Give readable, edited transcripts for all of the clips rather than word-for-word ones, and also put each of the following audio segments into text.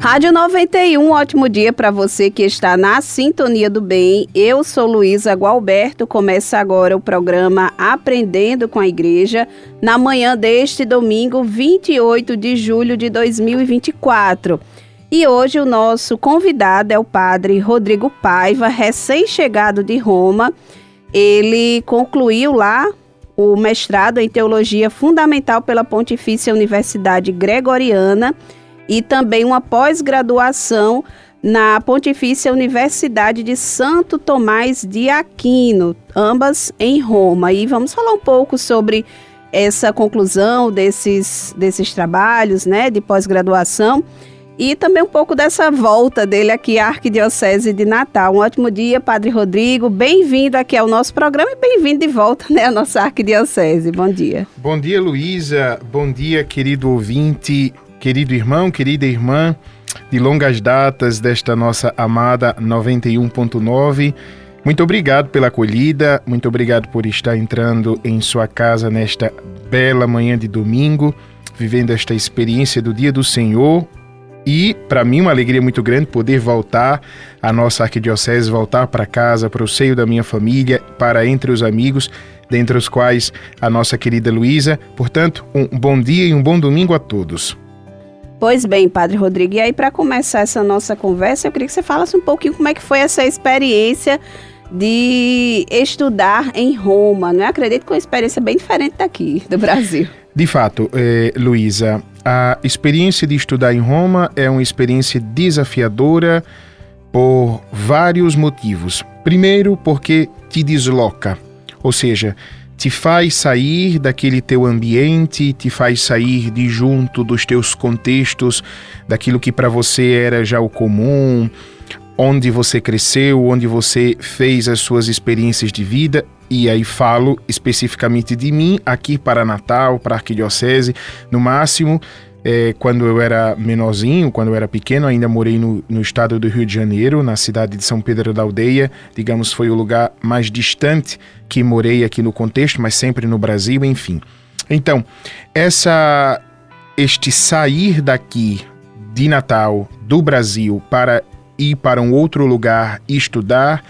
Rádio 91, ótimo dia para você que está na sintonia do bem. Eu sou Luísa Gualberto, começa agora o programa Aprendendo com a Igreja, na manhã deste domingo, 28 de julho de 2024. E hoje o nosso convidado é o padre Rodrigo Paiva, recém-chegado de Roma. Ele concluiu lá o mestrado em Teologia Fundamental pela Pontifícia Universidade Gregoriana e também uma pós-graduação na Pontifícia Universidade de Santo Tomás de Aquino, ambas em Roma. E vamos falar um pouco sobre essa conclusão desses trabalhos, né, de pós-graduação e também um pouco dessa volta dele aqui à Arquidiocese de Natal. Um ótimo dia, Padre Rodrigo, bem-vindo aqui ao nosso programa e bem-vindo de volta, né, à nossa Arquidiocese. Bom dia. Bom dia, Luísa. Bom dia, querido ouvinte, querido irmão, querida irmã, de longas datas desta nossa amada 91.9, muito obrigado pela acolhida, muito obrigado por estar entrando em sua casa nesta bela manhã de domingo, vivendo esta experiência do Dia do Senhor. E, para mim, uma alegria muito grande poder voltar à nossa arquidiocese, voltar para casa, para o seio da minha família, para entre os amigos, dentre os quais a nossa querida Luísa. Portanto, um bom dia e um bom domingo a todos. Pois bem, Padre Rodrigo, e aí para começar essa nossa conversa, eu queria que você falasse um pouquinho como é que foi essa experiência de estudar em Roma, não é? Acredito que é uma experiência bem diferente daqui, do Brasil. De fato, Luísa, a experiência de estudar em Roma é uma experiência desafiadora por vários motivos. Primeiro, porque te desloca, ou seja, te faz sair daquele teu ambiente, te faz sair de junto dos teus contextos, daquilo que para você era já o comum, onde você cresceu, onde você fez as suas experiências de vida. E aí falo especificamente de mim, aqui para Natal, para a Arquidiocese. No máximo, quando eu era menorzinho, quando eu era pequeno, ainda morei no estado do Rio de Janeiro, na cidade de São Pedro da Aldeia. Digamos, foi o lugar mais distante que morei aqui no contexto, mas sempre no Brasil, enfim. Então, este sair daqui de Natal, do Brasil, para ir para um outro lugar e estudar,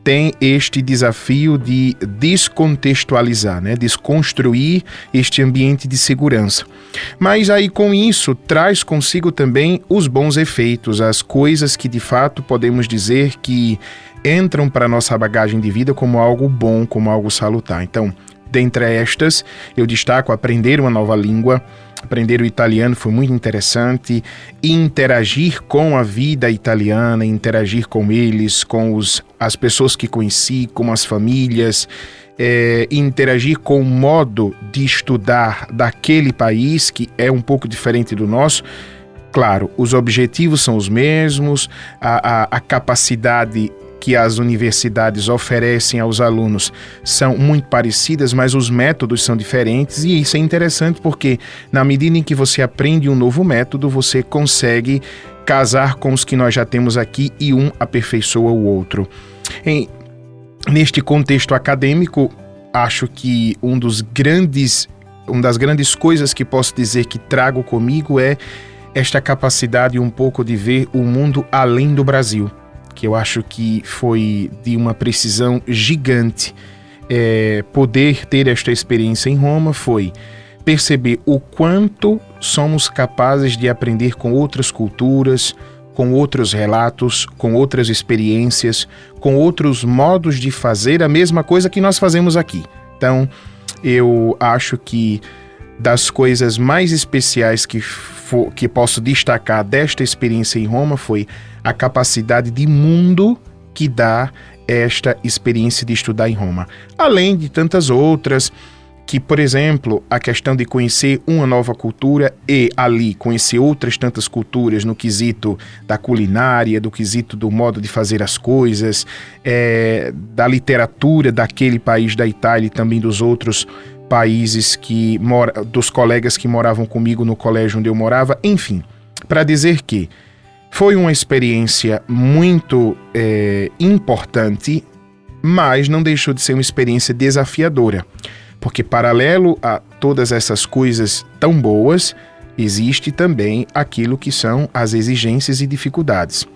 tem este desafio de descontextualizar, né? Desconstruir este ambiente de segurança. Mas aí com isso traz consigo também os bons efeitos, as coisas que de fato podemos dizer que entram para a nossa bagagem de vida como algo bom, como algo salutar. Então, dentre estas, eu destaco aprender uma nova língua. Aprender o italiano foi muito interessante, interagir com a vida italiana, interagir com eles, com as pessoas que conheci, com as famílias, interagir com o modo de estudar daquele país, que é um pouco diferente do nosso. Claro, os objetivos são os mesmos, a capacidade que as universidades oferecem aos alunos são muito parecidas, mas os métodos são diferentes, e isso é interessante porque na medida em que você aprende um novo método, você consegue casar com os que nós já temos aqui e um aperfeiçoa o outro. Neste contexto acadêmico, acho que uma das grandes coisas que posso dizer que trago comigo é esta capacidade um pouco de ver o mundo além do Brasil, que eu acho que foi de uma precisão gigante. Poder ter esta experiência em Roma foi perceber o quanto somos capazes de aprender com outras culturas, com outros relatos, com outras experiências, com outros modos de fazer a mesma coisa que nós fazemos aqui. Então, eu acho que das coisas mais especiais que posso destacar desta experiência em Roma foi a capacidade de mundo que dá esta experiência de estudar em Roma. Além de tantas outras, que, por exemplo, a questão de conhecer uma nova cultura e ali conhecer outras tantas culturas no quesito da culinária, do quesito do modo de fazer as coisas, da literatura daquele país da Itália e também dos outros países dos colegas que moravam comigo no colégio onde eu morava, enfim, para dizer que foi uma experiência muito importante, mas não deixou de ser uma experiência desafiadora, porque paralelo a todas essas coisas tão boas, existe também aquilo que são as exigências e dificuldades.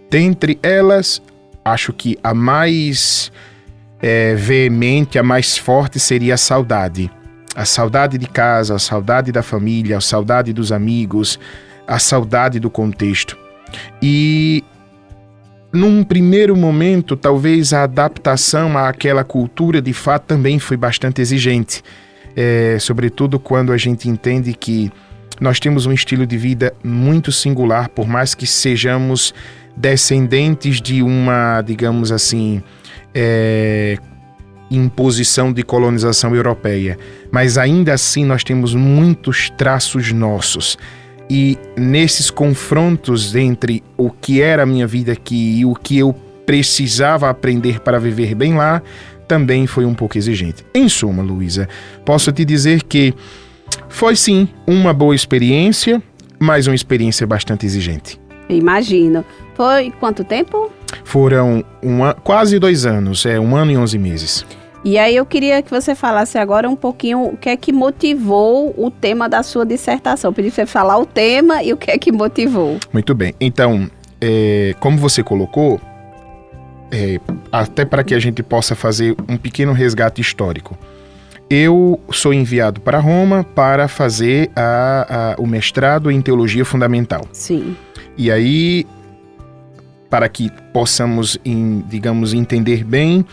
Dentre elas, acho que a mais veemente, a mais forte seria a saudade. A saudade de casa, a saudade da família, a saudade dos amigos, a saudade do contexto. E num primeiro momento, talvez a adaptação àquela cultura de fato também foi bastante exigente. Sobretudo quando a gente entende que nós temos um estilo de vida muito singular, por mais que sejamos descendentes de uma, digamos assim, imposição de colonização europeia. Mas ainda assim nós temos muitos traços nossos. E nesses confrontos entre o que era a minha vida aqui e o que eu precisava aprender para viver bem lá, também foi um pouco exigente. Em suma, Luísa, posso te dizer que foi sim uma boa experiência, mas uma experiência bastante exigente. Imagino. Foi quanto tempo? Foram quase 2 anos, 1 ano e 11 meses. E aí eu queria que você falasse agora um pouquinho o que é que motivou o tema da sua dissertação. Eu pedi para você falar o tema e o que é que motivou. Muito bem. Então, como você colocou, até para que a gente possa fazer um pequeno resgate histórico, eu sou enviado para Roma para fazer o mestrado em Teologia Fundamental. Sim. E aí, para que possamos, digamos, entender bem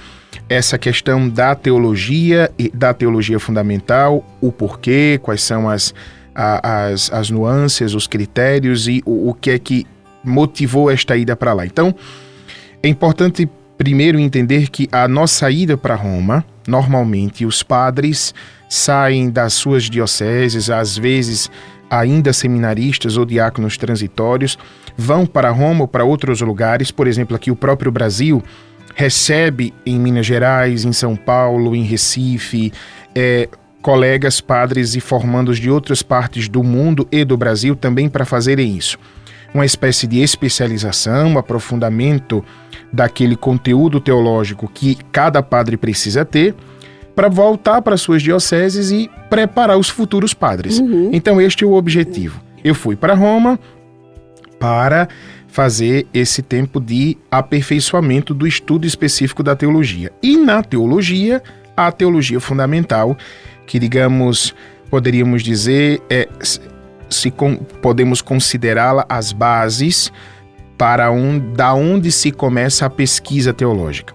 essa questão da teologia e da teologia fundamental, o porquê, quais são as nuances, os critérios e o que é que motivou esta ida para lá. Então, é importante primeiro entender que a nossa ida para Roma, normalmente os padres saem das suas dioceses, às vezes ainda seminaristas ou diáconos transitórios, vão para Roma ou para outros lugares. Por exemplo, aqui o próprio Brasil recebe em Minas Gerais, em São Paulo, em Recife, colegas padres e formandos de outras partes do mundo e do Brasil também para fazerem isso. Uma espécie de especialização, aprofundamento daquele conteúdo teológico que cada padre precisa ter para voltar para suas dioceses e preparar os futuros padres. Uhum. Então este é o objetivo. Eu fui para Roma para fazer esse tempo de aperfeiçoamento do estudo específico da teologia. E na teologia, a teologia fundamental, que digamos, poderíamos dizer, podemos considerá-la as bases da onde se começa a pesquisa teológica.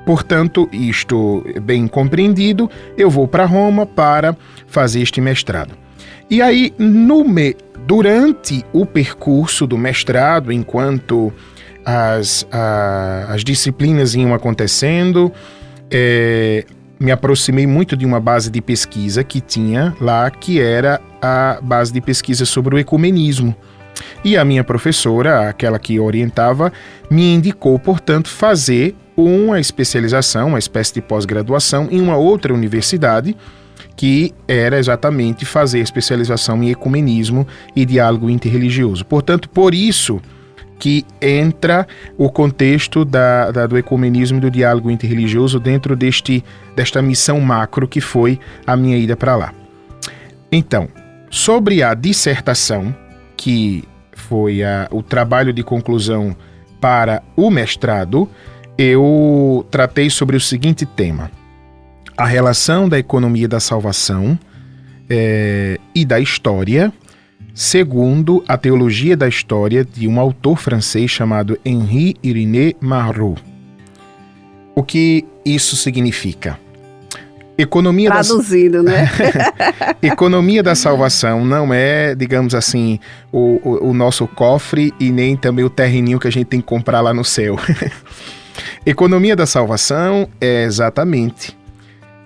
Portanto, isto bem compreendido, eu vou para Roma para fazer este mestrado. E aí, durante o percurso do mestrado, enquanto as disciplinas iam acontecendo, me aproximei muito de uma base de pesquisa que tinha lá, que era a base de pesquisa sobre o ecumenismo. E a minha professora, aquela que orientava, me indicou, portanto, fazer uma especialização, uma espécie de pós-graduação em uma outra universidade, que era exatamente fazer especialização em ecumenismo e diálogo interreligioso. Portanto, por isso que entra o contexto do ecumenismo e do diálogo interreligioso dentro desta missão macro que foi a minha ida para lá. Então, sobre a dissertação, que foi o trabalho de conclusão para o mestrado, eu tratei sobre o seguinte tema: a relação da economia da salvação e da história, segundo a teologia da história de um autor francês chamado Henri Irénée Marot. O que isso significa? Traduzido, né? Economia da salvação não é, digamos assim, o nosso cofre e nem também o terreninho que a gente tem que comprar lá no céu. Economia da salvação é exatamente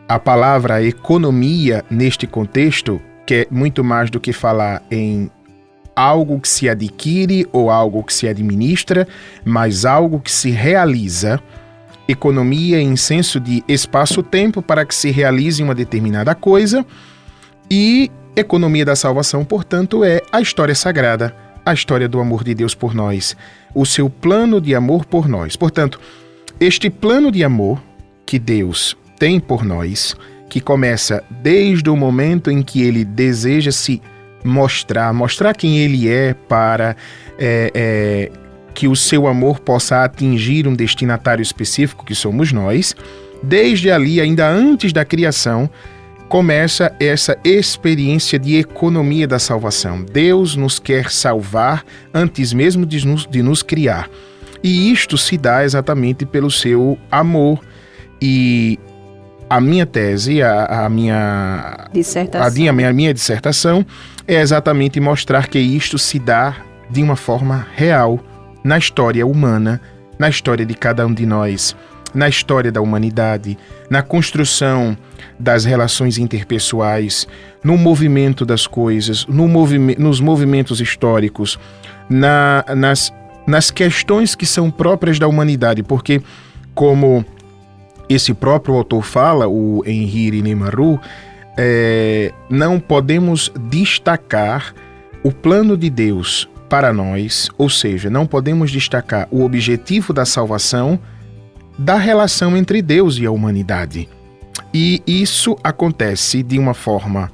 a palavra economia neste contexto, que é muito mais do que falar em algo que se adquire ou algo que se administra, mas algo que se realiza. Economia em senso de espaço-tempo para que se realize uma determinada coisa. E economia da salvação, portanto, é a história sagrada, a história do amor de Deus por nós, o seu plano de amor por nós. Portanto, este plano de amor que Deus tem por nós, que começa desde o momento em que Ele deseja se mostrar quem Ele é para que o seu amor possa atingir um destinatário específico, que somos nós. Desde ali, ainda antes da criação, começa essa experiência de economia da salvação. Deus nos quer salvar antes mesmo de nos criar. E isto se dá exatamente pelo seu amor. E a minha tese, a minha dissertação é exatamente mostrar que isto se dá de uma forma real na história humana, na história de cada um de nós, na história da humanidade, na construção das relações interpessoais, no movimento das coisas, nos movimentos históricos, nas questões que são próprias da humanidade, porque, como esse próprio autor fala, o Henri Irinemaru, não podemos destacar o plano de Deus para nós, ou seja, não podemos destacar o objetivo da salvação da relação entre Deus e a humanidade. E isso acontece de uma forma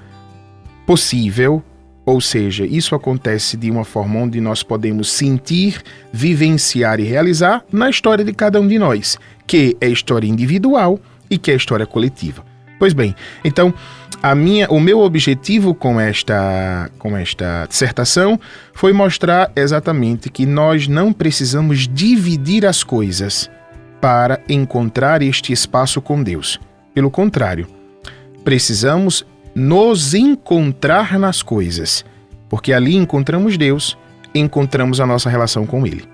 possível, ou seja, isso acontece de uma forma onde nós podemos sentir, vivenciar e realizar na história de cada um de nós, que é história individual e que é história coletiva. Pois bem, então, o meu objetivo com esta dissertação foi mostrar exatamente que nós não precisamos dividir as coisas para encontrar este espaço com Deus. Pelo contrário, precisamos nos encontrar nas coisas, porque ali encontramos Deus, encontramos a nossa relação com Ele.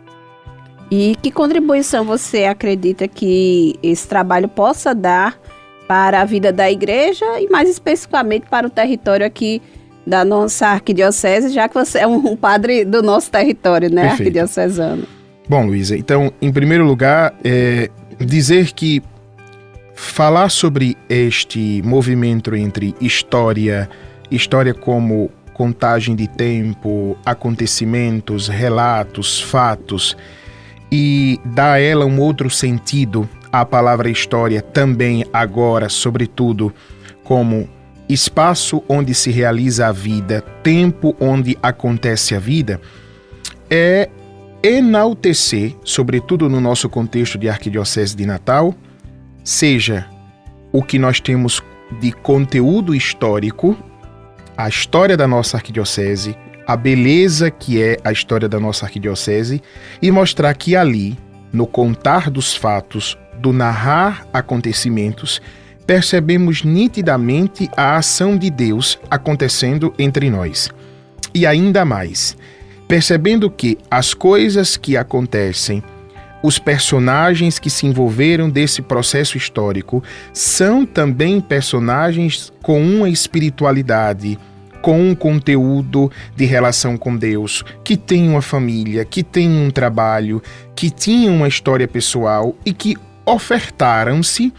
E que contribuição você acredita que esse trabalho possa dar para a vida da igreja e mais especificamente para o território aqui da nossa arquidiocese, já que você é um padre do nosso território, né, Perfeito. Arquidiocesano? Bom, Luísa, então, em primeiro lugar, dizer que falar sobre este movimento entre história como contagem de tempo, acontecimentos, relatos, fatos, e dar a ela um outro sentido, a palavra história também agora, sobretudo, como espaço onde se realiza a vida, tempo onde acontece a vida, é enaltecer, sobretudo no nosso contexto de Arquidiocese de Natal, seja o que nós temos de conteúdo histórico, a história da nossa arquidiocese, a beleza que é a história da nossa arquidiocese, e mostrar que ali, no contar dos fatos, do narrar acontecimentos, percebemos nitidamente a ação de Deus acontecendo entre nós. E ainda mais, percebendo que as coisas que acontecem, os personagens que se envolveram desse processo histórico, são também personagens com uma espiritualidade, com um conteúdo de relação com Deus, que tem uma família, que tem um trabalho, que tinha uma história pessoal e que ofertaram-se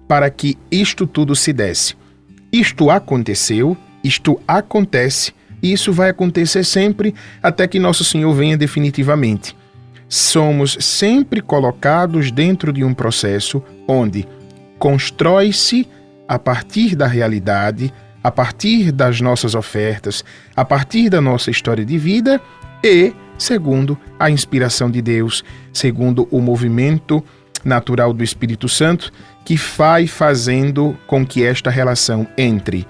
para que isto tudo se desse. Isto aconteceu, isto acontece, e isso vai acontecer sempre até que Nosso Senhor venha definitivamente. Somos sempre colocados dentro de um processo onde constrói-se a partir da realidade, a partir das nossas ofertas, a partir da nossa história de vida e segundo a inspiração de Deus, segundo o movimento natural do Espírito Santo, que vai fazendo com que esta relação entre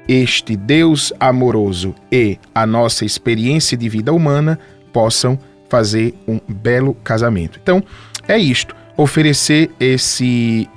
este Deus amoroso e a nossa experiência de vida humana possam fazer um belo casamento. Então, é isto. Oferecer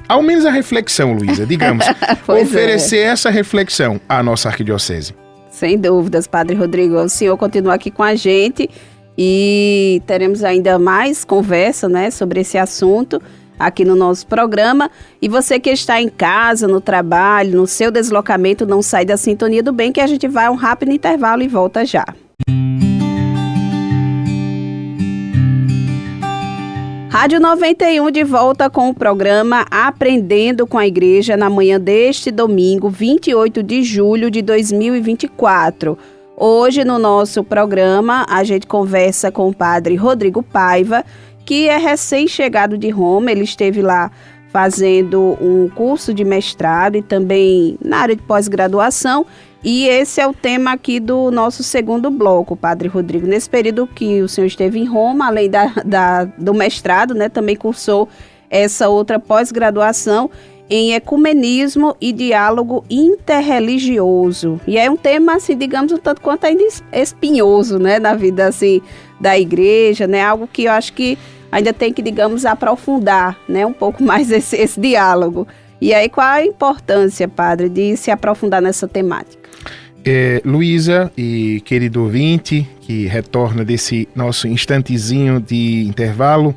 ao menos a reflexão, Luísa, digamos. Oferecer essa reflexão à nossa arquidiocese. Sem dúvidas, Padre Rodrigo. O senhor continua aqui com a gente e teremos ainda mais conversa, né, sobre esse assunto aqui no nosso programa. E você que está em casa, no trabalho, no seu deslocamento, não sai da sintonia do bem, que a gente vai a um rápido intervalo e volta já. Rádio 91 de volta com o programa Aprendendo com a Igreja na manhã deste domingo, 28 de julho de 2024. Hoje no nosso programa a gente conversa com o Padre Rodrigo Paiva, que é recém-chegado de Roma. Ele esteve lá fazendo um curso de mestrado e também na área de pós-graduação. E esse é o tema aqui do nosso segundo bloco, Padre Rodrigo. Nesse período que o senhor esteve em Roma, além do mestrado, né, também cursou essa outra pós-graduação em ecumenismo e diálogo interreligioso. E é um tema, assim, digamos, um tanto quanto ainda espinhoso, né, na vida, assim, da igreja, né, algo que eu acho que ainda tem que, digamos, aprofundar, né, um pouco mais esse diálogo. E aí, qual a importância, padre, de se aprofundar nessa temática? Luísa e querido ouvinte, que retorna desse nosso instantezinho de intervalo,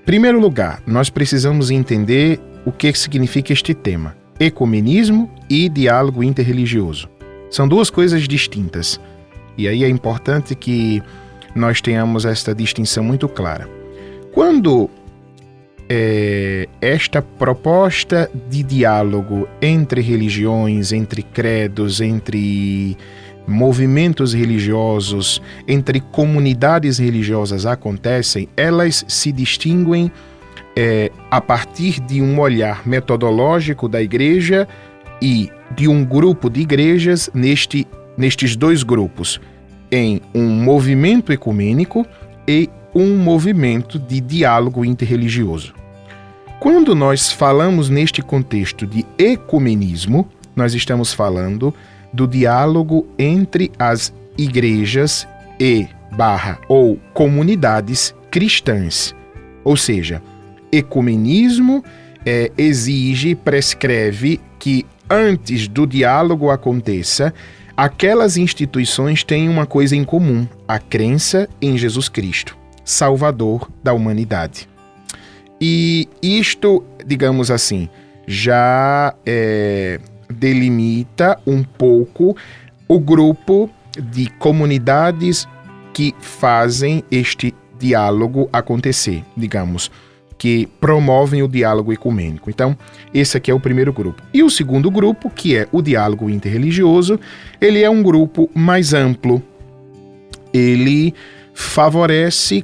primeiro lugar, nós precisamos entender o que significa este tema: ecumenismo e diálogo interreligioso. São duas coisas distintas. E aí é importante que nós tenhamos esta distinção muito clara. Quando esta proposta de diálogo entre religiões, entre credos, entre movimentos religiosos, entre comunidades religiosas acontecem, elas se distinguem a partir de um olhar metodológico da igreja e de um grupo de igrejas nestes dois grupos, em um movimento ecumênico e um movimento de diálogo interreligioso. Quando nós falamos neste contexto de ecumenismo, nós estamos falando do diálogo entre as igrejas ou comunidades cristãs. Ou seja, ecumenismo prescreve que antes do diálogo aconteça, aquelas instituições têm uma coisa em comum: a crença em Jesus Cristo, Salvador da humanidade. E isto, digamos assim, já delimita um pouco o grupo de comunidades que fazem este diálogo acontecer, digamos, que promovem o diálogo ecumênico. Então, esse aqui é o primeiro grupo. E o segundo grupo, que é o diálogo interreligioso, ele é um grupo mais amplo. Ele favorece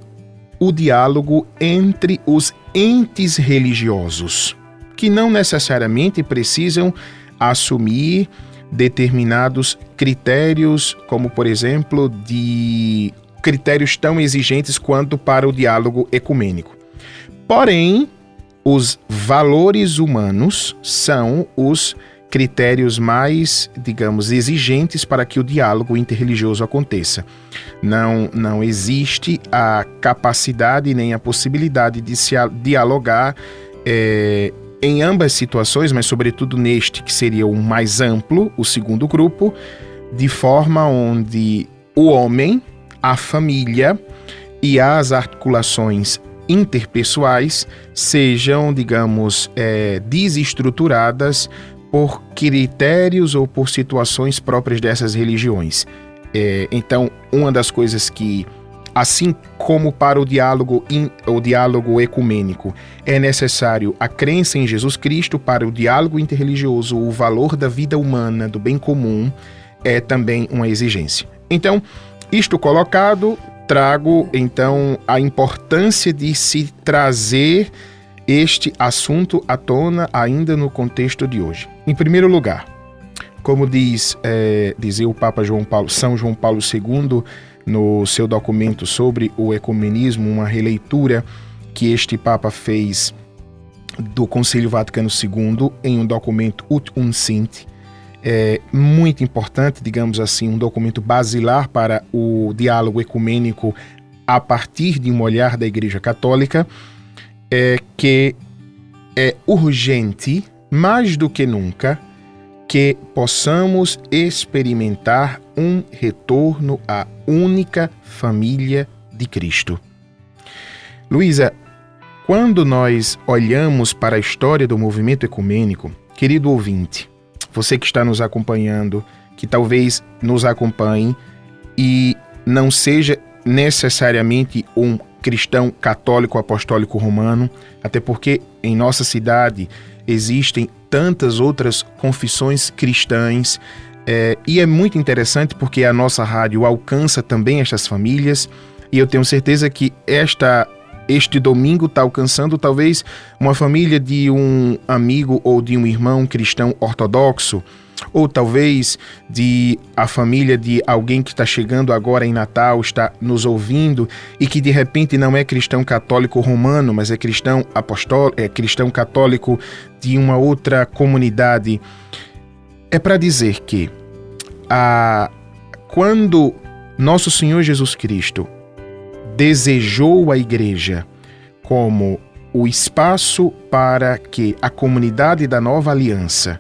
o diálogo entre os entes religiosos, que não necessariamente precisam assumir determinados critérios, como, por exemplo, de critérios tão exigentes quanto para o diálogo ecumênico. Porém, os valores humanos são os critérios mais, digamos, exigentes para que o diálogo interreligioso aconteça. Não existe a capacidade nem a possibilidade de se dialogar em ambas situações, mas sobretudo neste, que seria o mais amplo, o segundo grupo, de forma onde o homem, a família e as articulações interpessoais sejam, digamos, desestruturadas por critérios ou por situações próprias dessas religiões. Então, uma das coisas que, assim como para o diálogo ecumênico, é necessário a crença em Jesus Cristo, para o diálogo interreligioso, o valor da vida humana, do bem comum, é também uma exigência. Então, isto colocado, trago então a importância de se trazer este assunto à tona ainda no contexto de hoje. Em primeiro lugar, como dizia o Papa São João Paulo II, no seu documento sobre o ecumenismo, uma releitura que este Papa fez do Concílio Vaticano II em um documento Ut Uncint, muito importante, digamos assim, um documento basilar para o diálogo ecumênico a partir de um olhar da Igreja Católica, que é urgente, mais do que nunca, que possamos experimentar um retorno à única família de Cristo. Luísa, quando nós olhamos para a história do movimento ecumênico, querido ouvinte, você que está nos acompanhando, que talvez nos acompanhe e não seja necessariamente um cristão católico apostólico romano, até porque em nossa cidade existem tantas outras confissões cristãs, e é muito interessante porque a nossa rádio alcança também estas famílias, e eu tenho certeza que esta este domingo está alcançando talvez uma família de um amigo ou de um irmão cristão ortodoxo, ou talvez de a família de alguém que está chegando agora em Natal, está nos ouvindo e que de repente não é cristão católico romano, mas é cristão apostólico, é cristão católico de uma outra comunidade. É para dizer que quando nosso Senhor Jesus Cristo desejou a igreja como o espaço para que a comunidade da nova aliança,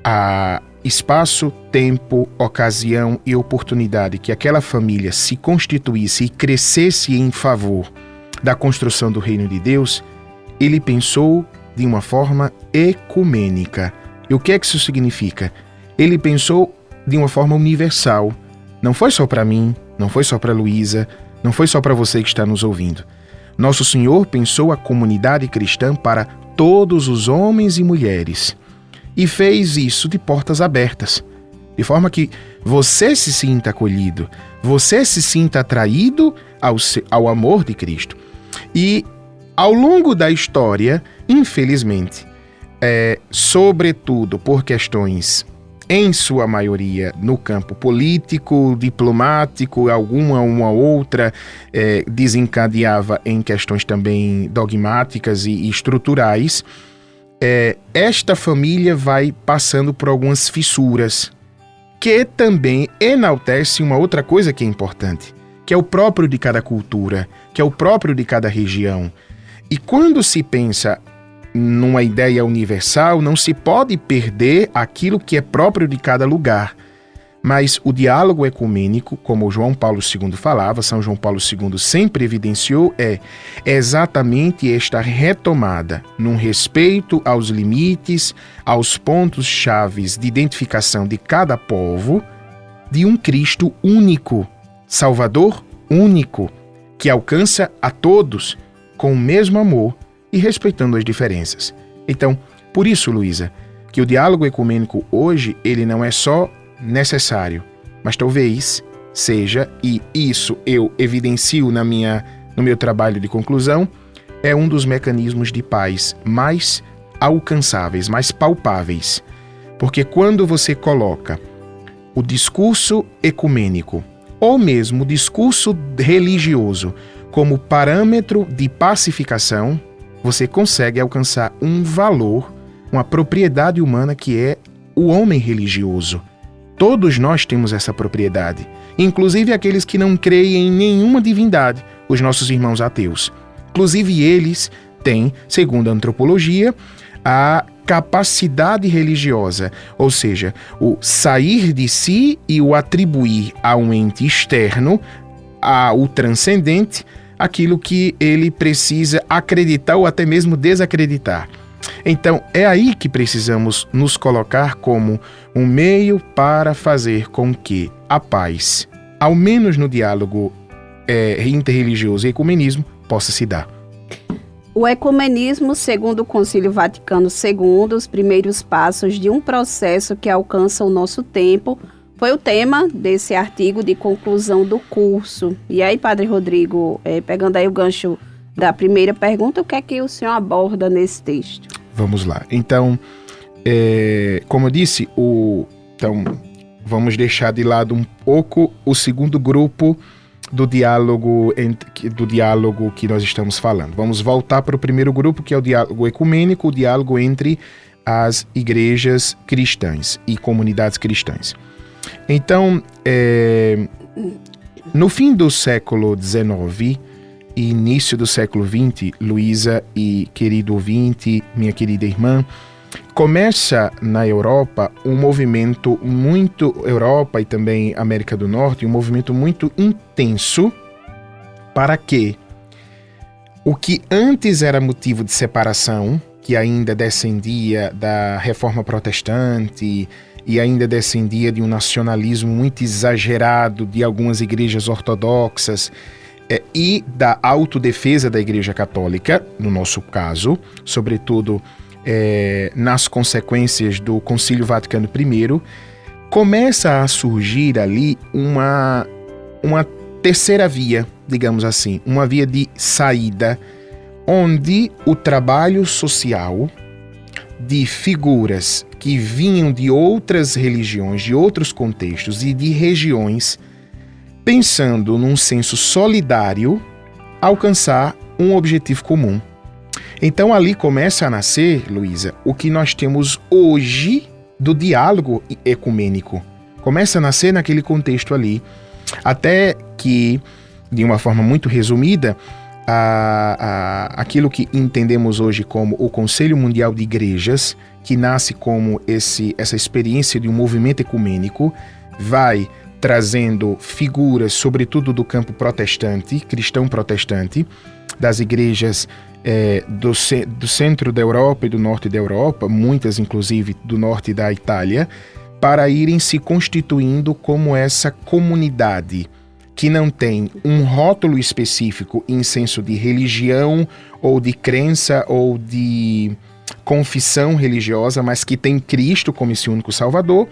a espaço, tempo, ocasião e oportunidade que aquela família se constituísse e crescesse em favor da construção do reino de Deus, ele pensou de uma forma ecumênica. E o que é que isso significa? Ele pensou de uma forma universal. Não foi só para mim, não foi só para Luísa, não foi só para você que está nos ouvindo. Nosso Senhor pensou a comunidade cristã para todos os homens e mulheres e fez isso de portas abertas, de forma que você se sinta acolhido, você se sinta atraído ao amor de Cristo. E ao longo da história, infelizmente, sobretudo por questões, em sua maioria, no campo político, diplomático, uma outra desencadeava em questões também dogmáticas e estruturais, esta família vai passando por algumas fissuras, que também enaltece uma outra coisa que é importante, que é o próprio de cada cultura, que é o próprio de cada região. E quando se pensa numa ideia universal, não se pode perder aquilo que é próprio de cada lugar. Mas o diálogo ecumênico, como João Paulo II falava, São João Paulo II sempre evidenciou, é exatamente esta retomada num respeito aos limites, aos pontos chaves de identificação de cada povo, de um Cristo único, Salvador único, que alcança a todos com o mesmo amor e respeitando as diferenças. Então, por isso, Luísa, que o diálogo ecumênico hoje, ele não é só necessário, mas talvez seja, e isso eu evidencio no meu trabalho de conclusão, é um dos mecanismos de paz mais alcançáveis, mais palpáveis. Porque quando você coloca o discurso ecumênico, ou mesmo o discurso religioso, como parâmetro de pacificação, você consegue alcançar um valor, uma propriedade humana que é o homem religioso. Todos nós temos essa propriedade, inclusive aqueles que não creem em nenhuma divindade, os nossos irmãos ateus. Inclusive eles têm, segundo a antropologia, a capacidade religiosa, ou seja, o sair de si e o atribuir a um ente externo, ao transcendente, aquilo que ele precisa acreditar ou até mesmo desacreditar. Então, é aí que precisamos nos colocar como um meio para fazer com que a paz, ao menos no diálogo interreligioso e ecumenismo, possa se dar. O ecumenismo, segundo o Concílio Vaticano II, os primeiros passos de um processo que alcança o nosso tempo, foi o tema desse artigo de conclusão do curso. E aí, Padre Rodrigo, pegando aí o gancho da primeira pergunta, o que é que o senhor aborda nesse texto? Vamos lá. Então, como eu disse, então, vamos deixar de lado um pouco o segundo grupo do diálogo que nós estamos falando. Vamos voltar para o primeiro grupo, que é o diálogo ecumênico, o diálogo entre as igrejas cristãs e comunidades cristãs. Então, no fim do século XIX e início do século XX, Luísa e querido ouvinte, minha querida irmã, começa na Europa um movimento Europa e também América do Norte, um movimento muito intenso para que o que antes era motivo de separação, que ainda descendia da Reforma Protestante e ainda descendia de um nacionalismo muito exagerado de algumas igrejas ortodoxas e da autodefesa da Igreja Católica, no nosso caso, sobretudo nas consequências do Concílio Vaticano I, começa a surgir ali uma terceira via, digamos assim, uma via de saída, onde o trabalho social de figuras que vinham de outras religiões, de outros contextos e de regiões, pensando num senso solidário, alcançar um objetivo comum. Então ali começa a nascer, Luísa, o que nós temos hoje do diálogo ecumênico. Começa a nascer naquele contexto ali. Até que, de uma forma muito resumida, aquilo que entendemos hoje como o Conselho Mundial de Igrejas, que nasce como essa experiência de um movimento ecumênico, vai trazendo figuras, sobretudo do campo protestante, cristão protestante, das igrejas do centro da Europa e do norte da Europa, muitas inclusive do norte da Itália, para irem se constituindo como essa comunidade que não tem um rótulo específico em senso de religião ou de crença ou de confissão religiosa, mas que tem Cristo como esse único Salvador,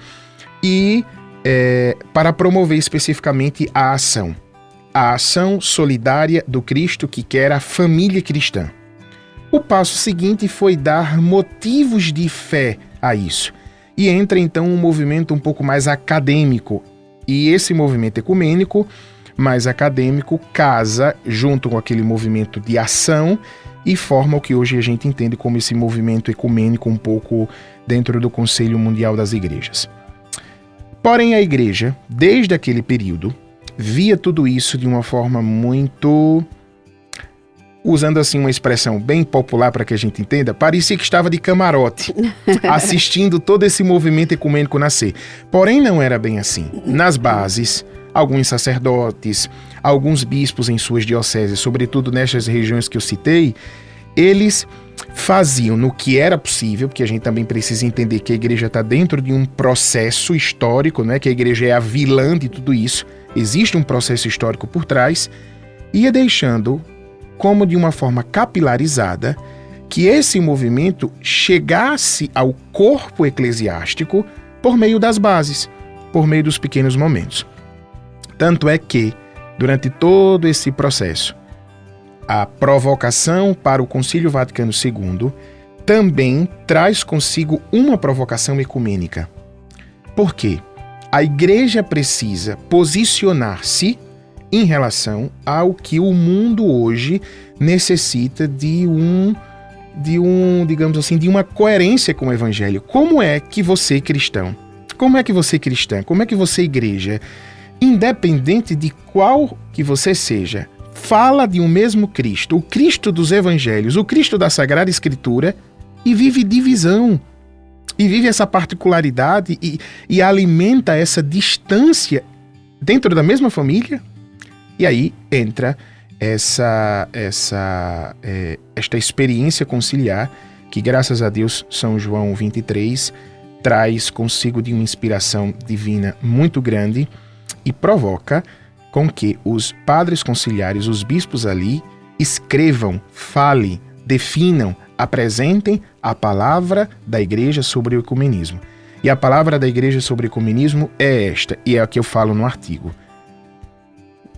e para promover especificamente a ação solidária do Cristo que quer a família cristã. O passo seguinte foi dar motivos de fé a isso. E entra então um movimento um pouco mais acadêmico. E esse movimento ecumênico, mais acadêmico, casa junto com aquele movimento de ação e forma o que hoje a gente entende como esse movimento ecumênico um pouco dentro do Conselho Mundial das Igrejas. Porém, a igreja, desde aquele período, via tudo isso de uma forma muito, usando assim uma expressão bem popular para que a gente entenda, parecia que estava de camarote, assistindo todo esse movimento ecumênico nascer. Porém, não era bem assim. Nas bases, alguns sacerdotes, alguns bispos em suas dioceses, sobretudo nestas regiões que eu citei, eles faziam no que era possível, porque a gente também precisa entender que a igreja está dentro de um processo histórico, não é que a igreja é a vilã de tudo isso, existe um processo histórico por trás, ia deixando como de uma forma capilarizada que esse movimento chegasse ao corpo eclesiástico por meio das bases, por meio dos pequenos momentos. Tanto é que, durante todo esse processo, a provocação para o Concílio Vaticano II também traz consigo uma provocação ecumênica. Por quê? A igreja precisa posicionar-se em relação ao que o mundo hoje necessita de digamos assim, de uma coerência com o evangelho. Como é que você, cristão, como é que você, cristã, como é que você, igreja, independente de qual que você seja, fala de um mesmo Cristo, o Cristo dos evangelhos, o Cristo da Sagrada Escritura, e vive divisão, e vive essa particularidade e alimenta essa dentro da mesma família? E aí entra esta experiência conciliar que, graças a Deus, São João 23 traz consigo de uma inspiração divina muito grande e provoca com que os padres conciliares, os bispos ali, escrevam, falem, definam, apresentem a palavra da igreja sobre o ecumenismo. E a palavra da igreja sobre o ecumenismo é esta, e é a que eu falo no artigo.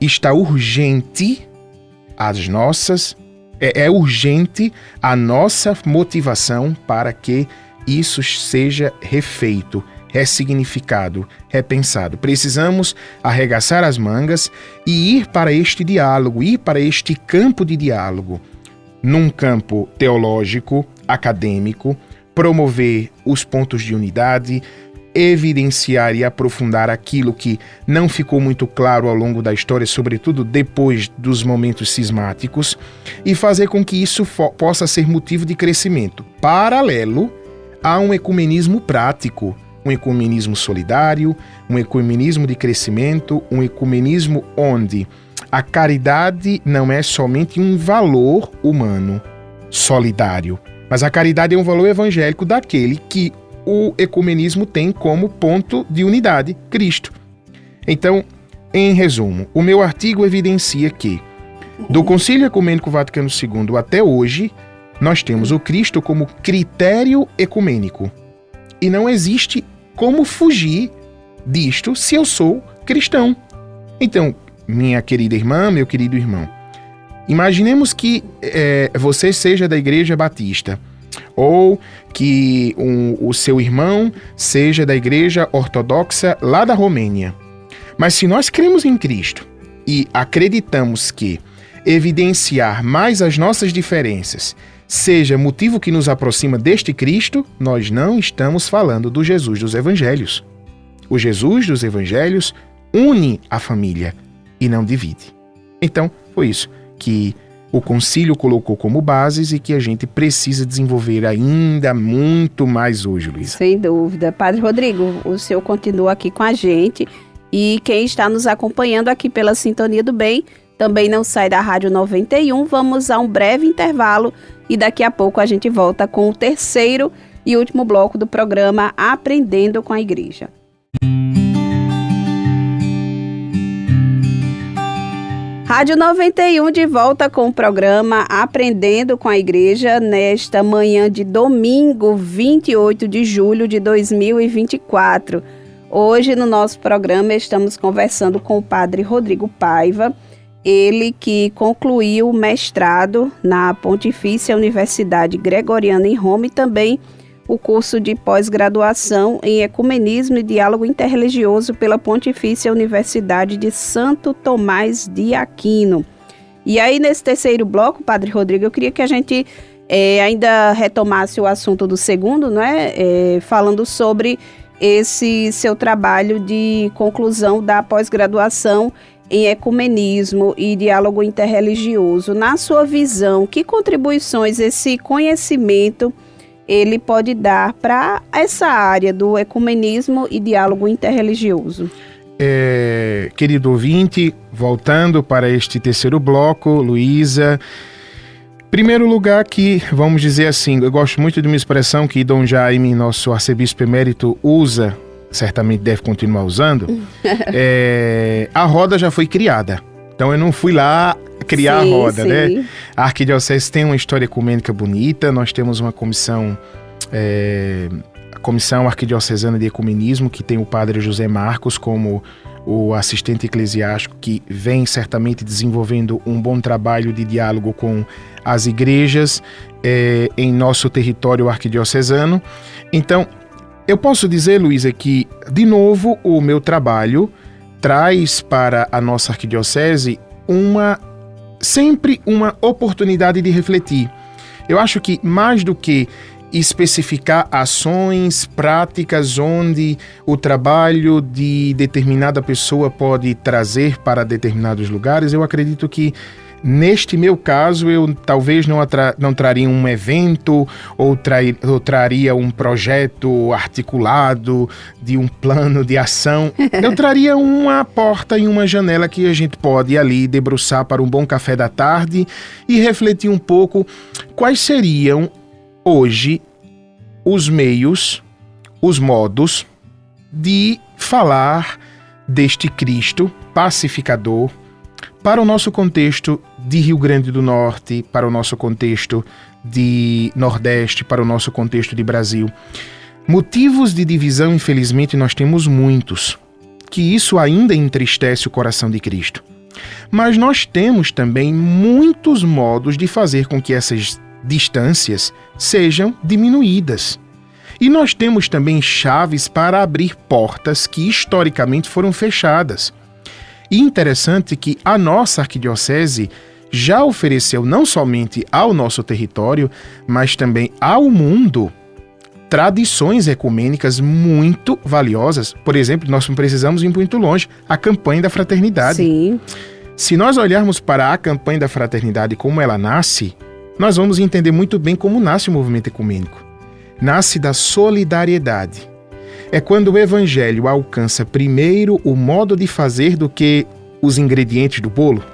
Está urgente urgente a nossa motivação para que isso seja refeito, ressignificado, repensado. Precisamos arregaçar as mangas e ir para este diálogo, ir para este campo de diálogo, num campo teológico, acadêmico, promover os pontos de unidade, evidenciar e aprofundar aquilo que não ficou muito claro ao longo da história, sobretudo depois dos momentos cismáticos, e fazer com que isso possa ser motivo de crescimento. Paralelo a um ecumenismo prático, um ecumenismo solidário, um ecumenismo de crescimento, um ecumenismo onde a caridade não é somente um valor humano solidário, mas a caridade é um valor evangélico daquele que o ecumenismo tem como ponto de unidade, Cristo. Então, em resumo, o meu artigo evidencia que, do Concílio Ecumênico Vaticano II até hoje, nós temos o Cristo como critério ecumênico. E não existe como fugir disto se eu sou cristão. Então, minha querida irmã, meu querido irmão, imaginemos que você seja da Igreja Batista, ou que o seu irmão seja da Igreja Ortodoxa lá da Romênia. Mas se nós cremos em Cristo e acreditamos que evidenciar mais as nossas diferenças seja motivo que nos aproxima deste Cristo, nós não estamos falando do Jesus dos Evangelhos. O Jesus dos Evangelhos une a família e não divide. Então, foi isso que o concílio colocou como bases e que a gente precisa desenvolver ainda muito mais hoje, Luísa. Sem dúvida. Padre Rodrigo, o senhor continua aqui com a gente e quem está nos acompanhando aqui pela Sintonia do Bem também não sai da Rádio 91. Vamos a um breve intervalo e daqui a pouco a gente volta com o terceiro e último bloco do programa Aprendendo com a Igreja. Rádio 91 de volta com o programa Aprendendo com a Igreja nesta manhã de domingo, 28 de julho de 2024. Hoje no nosso programa estamos conversando com o Padre Rodrigo Paiva, ele que concluiu o mestrado na Pontifícia Universidade Gregoriana em Roma e também o curso de pós-graduação em Ecumenismo e Diálogo Interreligioso pela Pontifícia Universidade de Santo Tomás de Aquino. E aí, nesse terceiro bloco, Padre Rodrigo, eu queria que a gente ainda retomasse o assunto do segundo, não é? Falando sobre esse seu trabalho de conclusão da pós-graduação em Ecumenismo e Diálogo Interreligioso. Na sua visão, que contribuições esse conhecimento ele pode dar para essa área do ecumenismo e diálogo interreligioso? Querido ouvinte, voltando para este terceiro bloco, Luísa, primeiro lugar que, vamos dizer assim, eu gosto muito de uma expressão que Dom Jaime, nosso arcebispo emérito, usa, certamente deve continuar usando, a roda já foi criada. Então eu não fui lá criar a roda, né? A Arquidiocese tem uma história ecumênica bonita, nós temos uma comissão, a Comissão Arquidiocesana de Ecumenismo, que tem o Padre José Marcos como o assistente eclesiástico, que vem certamente desenvolvendo um bom trabalho de diálogo com as igrejas em nosso território arquidiocesano. Então, eu posso dizer, Luísa, que, de novo, o meu trabalho traz para a nossa arquidiocese sempre uma oportunidade de refletir. Eu acho que mais do que especificar ações, práticas onde o trabalho de determinada pessoa pode trazer para determinados lugares, eu acredito que neste meu caso, eu talvez não traria um evento ou traria um projeto articulado de um plano de ação. Eu traria uma porta e uma janela que a gente pode ali debruçar para um bom café da tarde e refletir um pouco quais seriam hoje os meios, os modos de falar deste Cristo pacificador para o nosso contexto de Rio Grande do Norte, para o nosso contexto de Nordeste, para o nosso contexto de Brasil. Motivos de divisão, infelizmente, nós temos muitos, que isso ainda entristece o coração de Cristo. Mas nós temos também muitos modos de fazer com que essas distâncias sejam diminuídas. E nós temos também chaves para abrir portas que historicamente foram fechadas. E interessante que a nossa arquidiocese já ofereceu não somente ao nosso território, mas também ao mundo, tradições ecumênicas muito valiosas. Por exemplo, nós não precisamos ir muito longe, a campanha da fraternidade. Sim. Se nós olharmos para a campanha da fraternidade como ela nasce, nós vamos entender muito bem como nasce o movimento ecumênico. Nasce da solidariedade. É quando o evangelho alcança primeiro o modo de fazer do que os ingredientes do bolo.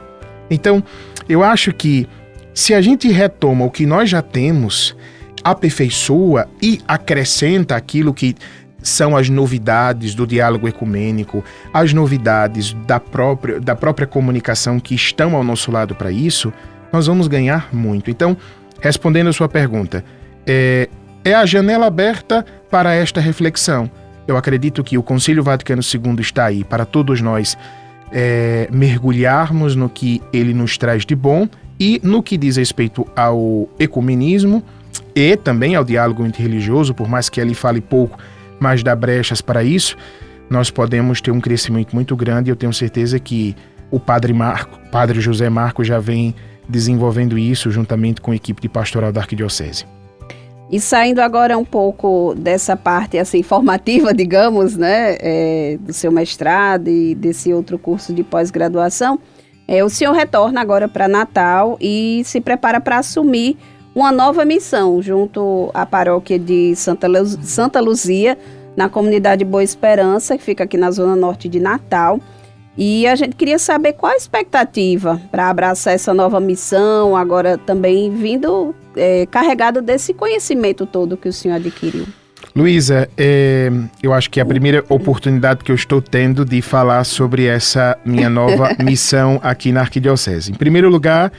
Então, eu acho que se a gente retoma o que nós já temos, aperfeiçoa e acrescenta aquilo que são as novidades do diálogo ecumênico, as novidades da própria comunicação que estão ao nosso lado para isso, nós vamos ganhar muito. Então, respondendo a sua pergunta, é a janela aberta para esta reflexão. Eu acredito que o Concílio Vaticano II está aí para todos nós mergulharmos no que ele nos traz de bom e no que diz respeito ao ecumenismo e também ao diálogo interreligioso, por mais que ele fale pouco, mas dá brechas para isso, nós podemos ter um crescimento muito grande. Eu tenho certeza que o Padre José Marco já vem desenvolvendo isso juntamente com a equipe de pastoral da Arquidiocese. E saindo agora um pouco dessa parte assim, formativa, digamos, né, do seu mestrado e desse outro curso de pós-graduação, o senhor retorna agora para Natal e se prepara para assumir uma nova missão junto à paróquia de Santa Luzia, na comunidade Boa Esperança, que fica aqui na zona norte de Natal. E a gente queria saber qual a expectativa para abraçar essa nova missão, agora também vindo carregado desse conhecimento todo que o senhor adquiriu. Luísa, eu acho que é a primeira oportunidade que eu estou tendo de falar sobre essa minha nova missão aqui na Arquidiocese. Em primeiro lugar,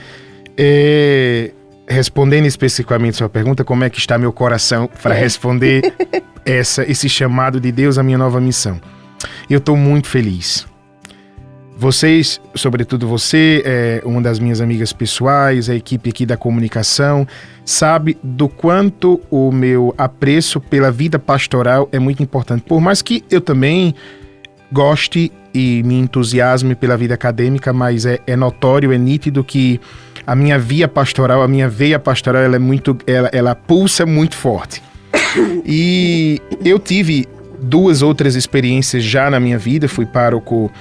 respondendo especificamente a sua pergunta, como é que está meu coração para responder esse chamado de Deus à minha nova missão? Eu estou muito feliz. Vocês, sobretudo você, uma das minhas amigas pessoais, a equipe aqui da comunicação, sabe do quanto o meu apreço pela vida pastoral é muito importante. Por mais que eu também goste e me entusiasme pela vida acadêmica, mas é notório, é nítido que a minha via pastoral, a minha veia pastoral, ela pulsa muito forte. E eu tive 2 outras experiências já na minha vida. Fui pároco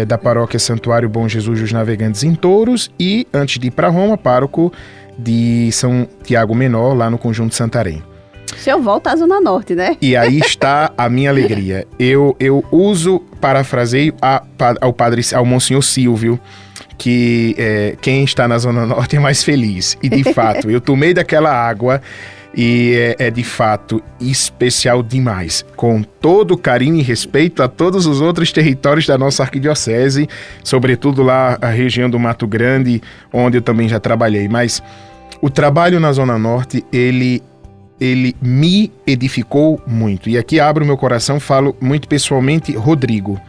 da paróquia Santuário Bom Jesus dos Navegantes em Touros e, antes de ir para Roma, pároco de São Tiago Menor, lá no Conjunto Santarém. O senhor volta à Zona Norte, né? E aí está a minha alegria. Eu parafraseio ao Monsenhor Silvio, que quem está na Zona Norte é mais feliz. E, de fato, eu tomei daquela água e é de fato especial demais. Com todo carinho e respeito a todos os outros territórios da nossa arquidiocese, sobretudo lá a região do Mato Grande, onde eu também já trabalhei. Mas o trabalho na Zona Norte, ele me edificou muito. E aqui abro meu coração, falo muito pessoalmente, Rodrigo.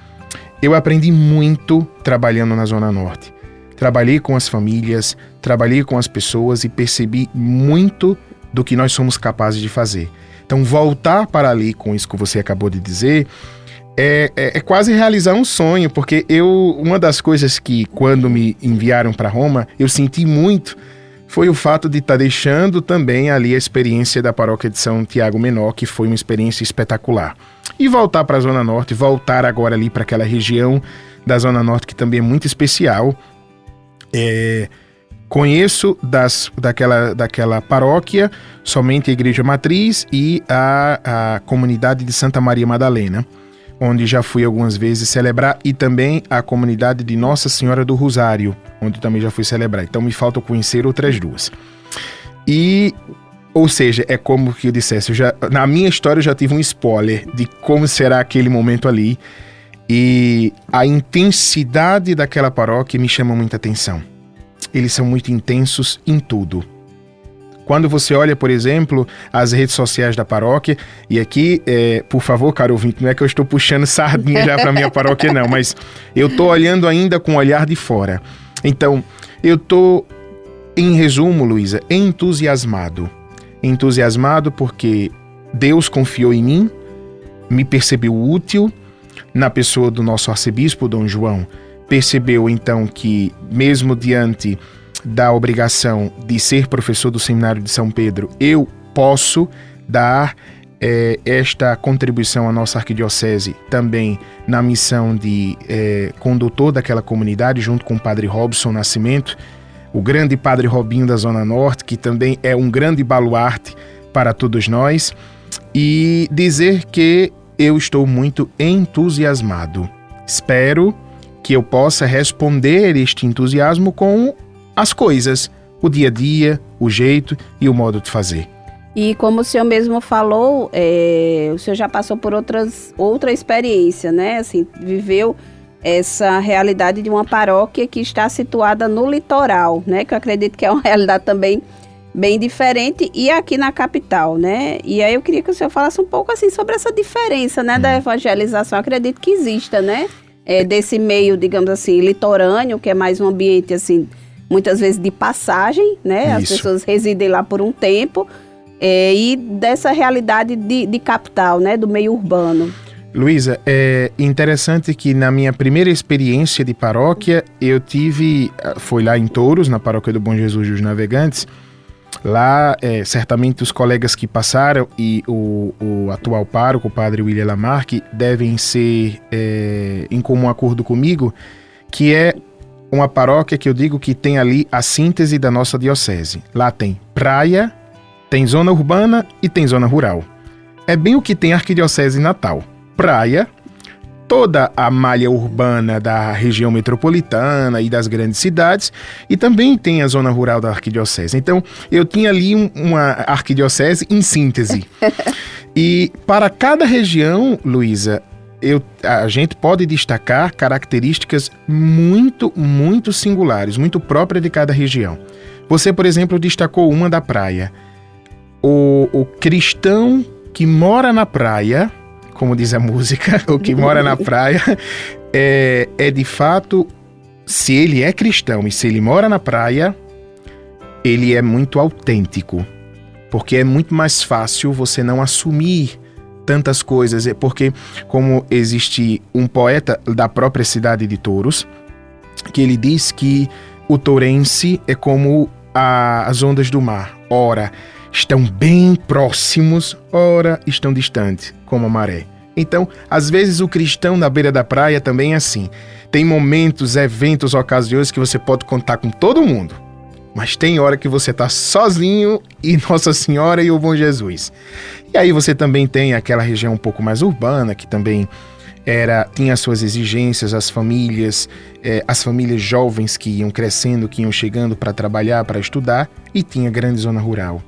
Eu aprendi muito trabalhando na Zona Norte. Trabalhei com as famílias, trabalhei com as pessoas e percebi muito do que nós somos capazes de fazer. Então, voltar para ali com isso que você acabou de dizer é quase realizar um sonho, porque uma das coisas que, quando me enviaram para Roma, eu senti muito, foi o fato de estar deixando também ali a experiência da paróquia de São Tiago Menor, que foi uma experiência espetacular. E voltar para a Zona Norte, voltar agora ali para aquela região da Zona Norte, que também é muito especial. Conheço daquela paróquia somente a Igreja Matriz e a comunidade de Santa Maria Madalena, onde já fui algumas vezes celebrar, e também a comunidade de Nossa Senhora do Rosário, onde também já fui celebrar. Então me falta conhecer outras 2. Ou seja, é como que eu dissesse, na minha história eu já tive um spoiler de como será aquele momento ali, e a intensidade daquela paróquia me chama muita atenção. Eles são muito intensos em tudo. Quando você olha, por exemplo, as redes sociais da paróquia, e aqui, por favor, caro ouvinte, não é que eu estou puxando sardinha já para minha paróquia, não, mas eu estou olhando ainda com o olhar de fora. Então, eu estou, em resumo, Luísa, entusiasmado. Entusiasmado porque Deus confiou em mim, me percebeu útil, na pessoa do nosso arcebispo, Dom João, percebeu então que, mesmo diante da obrigação de ser professor do Seminário de São Pedro, eu posso dar esta contribuição à nossa arquidiocese também na missão de condutor daquela comunidade, junto com o Padre Robson Nascimento, o grande Padre Robinho da Zona Norte, que também é um grande baluarte para todos nós, e dizer que eu estou muito entusiasmado. Espero que eu possa responder este entusiasmo com as coisas, o dia a dia, o jeito e o modo de fazer. E como o senhor mesmo falou, o senhor já passou por outra experiência, né? Assim, viveu essa realidade de uma paróquia que está situada no litoral, né? Que eu acredito que é uma realidade também bem diferente, e aqui na capital, né? E aí eu queria que o senhor falasse um pouco assim sobre essa diferença, né, da evangelização. Eu acredito que exista, né? desse meio, digamos assim, litorâneo, que é mais um ambiente, assim, muitas vezes de passagem, né? As Isso. pessoas residem lá por um tempo, e dessa realidade de capital, né? Do meio urbano. Luísa, é interessante que na minha primeira experiência de paróquia, foi lá em Touros, na paróquia do Bom Jesus dos Navegantes. Lá, certamente os colegas que passaram e o atual pároco, o padre William Lamarck, devem ser em comum acordo comigo, que é uma paróquia que eu digo que tem ali a síntese da nossa diocese. Lá tem praia, tem zona urbana e tem zona rural. É bem o que tem a Arquidiocese Natal. Praia, toda a malha urbana da região metropolitana e das grandes cidades, e também tem a zona rural da arquidiocese. Então, eu tinha ali uma arquidiocese em síntese. E para cada região, Luísa, a gente pode destacar características muito, muito singulares, muito próprias de cada região. Você, por exemplo, destacou uma da praia. O cristão que mora na praia, como diz a música, o que mora na praia, é de fato, se ele é cristão e se ele mora na praia, ele é muito autêntico, porque é muito mais fácil você não assumir tantas coisas, porque como existe um poeta da própria cidade de Touros, que ele diz que o tourense é como as ondas do mar, ora estão bem próximos, ora estão distantes, como a maré. Então, às vezes o cristão na beira da praia também é assim. Tem momentos, eventos, ocasiões que você pode contar com todo mundo, mas tem hora que você está sozinho e Nossa Senhora e o Bom Jesus. E aí você também tem aquela região um pouco mais urbana, que também tinha as suas exigências, as famílias jovens que iam crescendo, que iam chegando para trabalhar, para estudar, e tinha grande zona rural,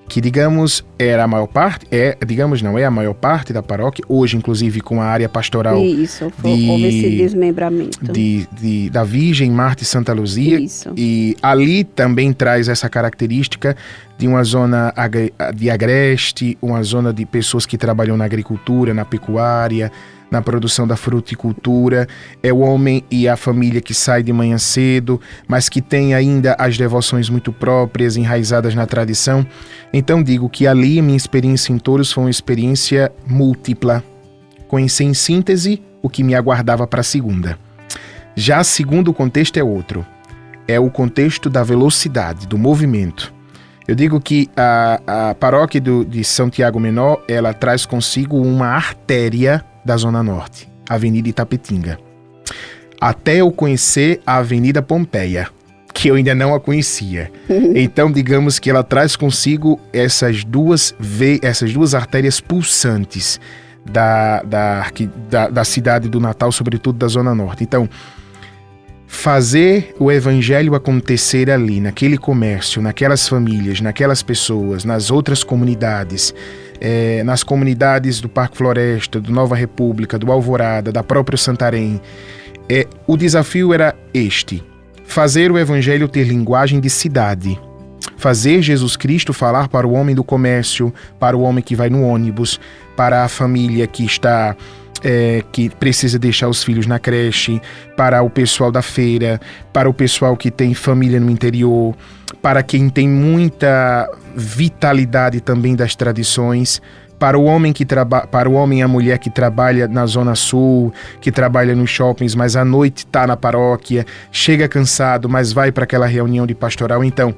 que digamos era a maior parte, é a maior parte da paróquia, hoje inclusive com a área pastoral. Isso, houve esse desmembramento. Da Virgem Marte e Santa Luzia. Isso. E ali também traz essa característica de uma zona de agreste, uma zona de pessoas que trabalham na agricultura, na pecuária, na produção da fruticultura. É o homem e a família que sai de manhã cedo, mas que tem ainda as devoções muito próprias, enraizadas na tradição. Então digo que ali a minha experiência em Touros foi uma experiência múltipla. Conheci em síntese o que me aguardava para a segunda. Já o segundo contexto é outro. É o contexto da velocidade, do movimento. Eu digo que a paróquia de São Tiago Menor, ela traz consigo uma artéria da Zona Norte, a Avenida Itapetinga. Até eu conhecer a Avenida Pompeia, que eu ainda não a conhecia. Então, digamos que ela traz consigo essas duas artérias pulsantes da cidade do Natal, sobretudo da Zona Norte. Então, fazer o evangelho acontecer ali, naquele comércio, naquelas famílias, naquelas pessoas, nas outras comunidades, nas comunidades do Parque Floresta, do Nova República, do Alvorada, da própria Santarém, o desafio era este: fazer o evangelho ter linguagem de cidade, fazer Jesus Cristo falar para o homem do comércio, para o homem que vai no ônibus, para a família que está que precisa deixar os filhos na creche, para o pessoal da feira, para o pessoal que tem família no interior, para quem tem muita vitalidade também das tradições, para o homem e a mulher que trabalha na Zona Sul, que trabalha nos shoppings, mas à noite está na paróquia, chega cansado, mas vai para aquela reunião de pastoral. Então,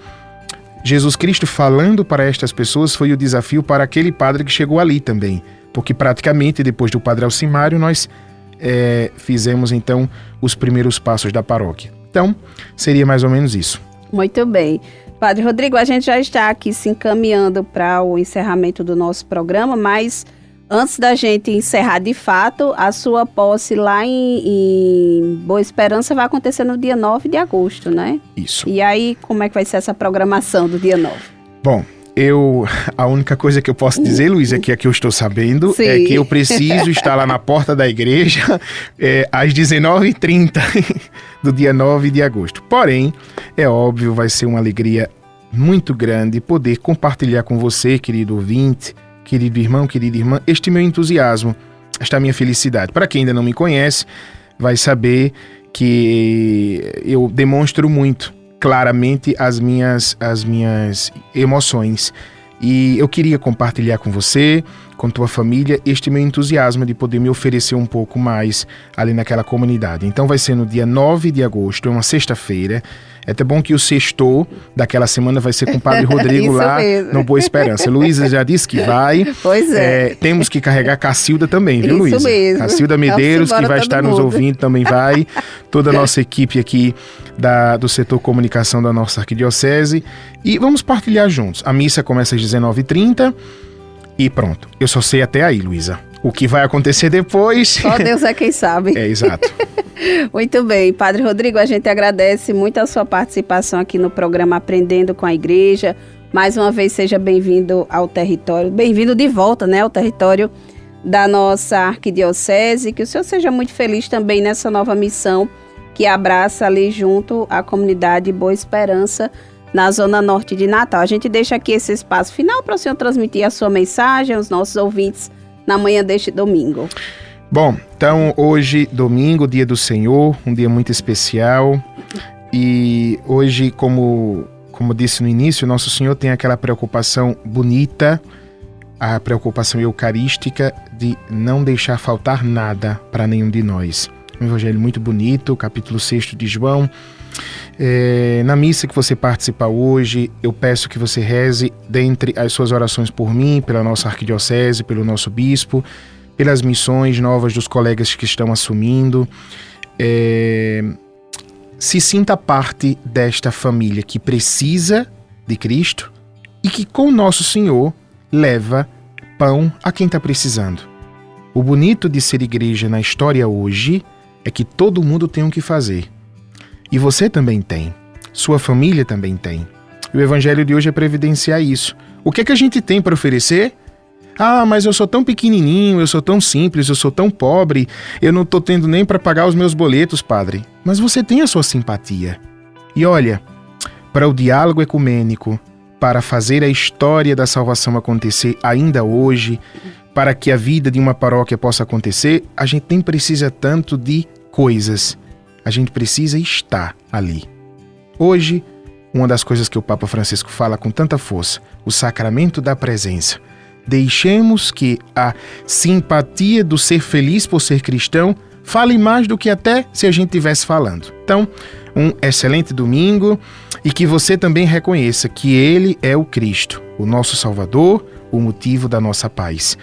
Jesus Cristo falando para estas pessoas foi o desafio para aquele padre que chegou ali também, porque praticamente depois do padre Alcimário nós fizemos então os primeiros passos da paróquia. Então, seria mais ou menos isso. Muito bem. Padre Rodrigo, a gente já está aqui se encaminhando para o encerramento do nosso programa, mas antes da gente encerrar de fato, a sua posse lá em Boa Esperança vai acontecer no dia 9 de agosto, né? Isso. E aí, como é que vai ser essa programação do dia 9? Bom, a única coisa que eu posso dizer, Luiz, é que eu estou sabendo, Sim. é que eu preciso estar lá na porta da igreja às 19h30 do dia 9 de agosto. Porém, é óbvio, vai ser uma alegria muito grande poder compartilhar com você, querido ouvinte, querido irmão, querida irmã, este meu entusiasmo, esta minha felicidade. Para quem ainda não me conhece, vai saber que eu demonstro muito claramente as minhas emoções. E eu queria compartilhar com você, com tua família, este meu entusiasmo de poder me oferecer um pouco mais ali naquela comunidade. Então vai ser no dia 9 de agosto, é uma sexta-feira. É até bom que o sextou daquela semana vai ser com o Padre Rodrigo lá mesmo. No Boa Esperança. Luísa já disse que vai. Pois é. Temos que carregar Cacilda também, viu, Luísa? Isso mesmo. Cacilda Medeiros, que vai estar nos ouvindo, também vai. Toda a nossa equipe aqui do setor comunicação da nossa arquidiocese. E vamos partilhar juntos. A missa começa às 19h30 e pronto. Eu só sei até aí, Luísa. O que vai acontecer depois... Só Deus é quem sabe. É, exato. Muito bem. Padre Rodrigo, a gente agradece muito a sua participação aqui no programa Aprendendo com a Igreja. Mais uma vez, seja bem-vindo ao território. Bem-vindo de volta, né, ao território da nossa arquidiocese. Que o senhor seja muito feliz também nessa nova missão que abraça ali junto a comunidade Boa Esperança, na Zona Norte de Natal. A gente deixa aqui esse espaço final para o senhor transmitir a sua mensagem aos nossos ouvintes na manhã deste domingo. Bom, então hoje, domingo, dia do Senhor, um dia muito especial. E hoje, como disse no início, Nosso Senhor tem aquela preocupação bonita, a preocupação eucarística de não deixar faltar nada para nenhum de nós. Um evangelho muito bonito, capítulo 6 de João. Na missa que você participar hoje, eu peço que você reze dentre as suas orações por mim, pela nossa arquidiocese, pelo nosso bispo, pelas missões novas dos colegas que estão assumindo. Se sinta parte desta família que precisa de Cristo e que com Nosso Senhor leva pão a quem está precisando. O bonito de ser igreja na história hoje é que todo mundo tem o que fazer. E você também tem. Sua família também tem. E o evangelho de hoje é previdenciar isso. O que é que a gente tem para oferecer? Ah, mas eu sou tão pequenininho, eu sou tão simples, eu sou tão pobre, eu não estou tendo nem para pagar os meus boletos, padre. Mas você tem a sua simpatia. E olha, para o diálogo ecumênico, para fazer a história da salvação acontecer ainda hoje, para que a vida de uma paróquia possa acontecer, a gente nem precisa tanto de coisas. A gente precisa estar ali. Hoje, uma das coisas que o Papa Francisco fala com tanta força, o sacramento da presença. Deixemos que a simpatia do ser feliz por ser cristão fale mais do que até se a gente estivesse falando. Então, um excelente domingo e que você também reconheça que Ele é o Cristo, o nosso Salvador, o motivo da nossa paz.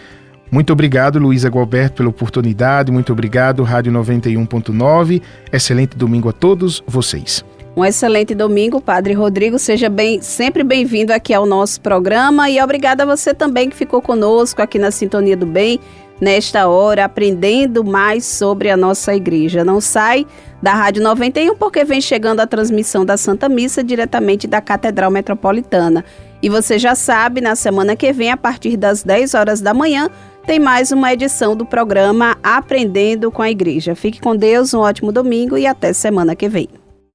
Muito obrigado, Luísa Gualberto, pela oportunidade. Muito obrigado, Rádio 91.9. Excelente domingo a todos vocês. Um excelente domingo, Padre Rodrigo. Seja sempre bem-vindo aqui ao nosso programa. E obrigada a você também que ficou conosco aqui na Sintonia do Bem, nesta hora, aprendendo mais sobre a nossa igreja. Não sai da Rádio 91 porque vem chegando a transmissão da Santa Missa diretamente da Catedral Metropolitana. E você já sabe, na semana que vem, a partir das 10 horas da manhã, tem mais uma edição do programa Aprendendo com a Igreja. Fique com Deus, um ótimo domingo e até semana que vem.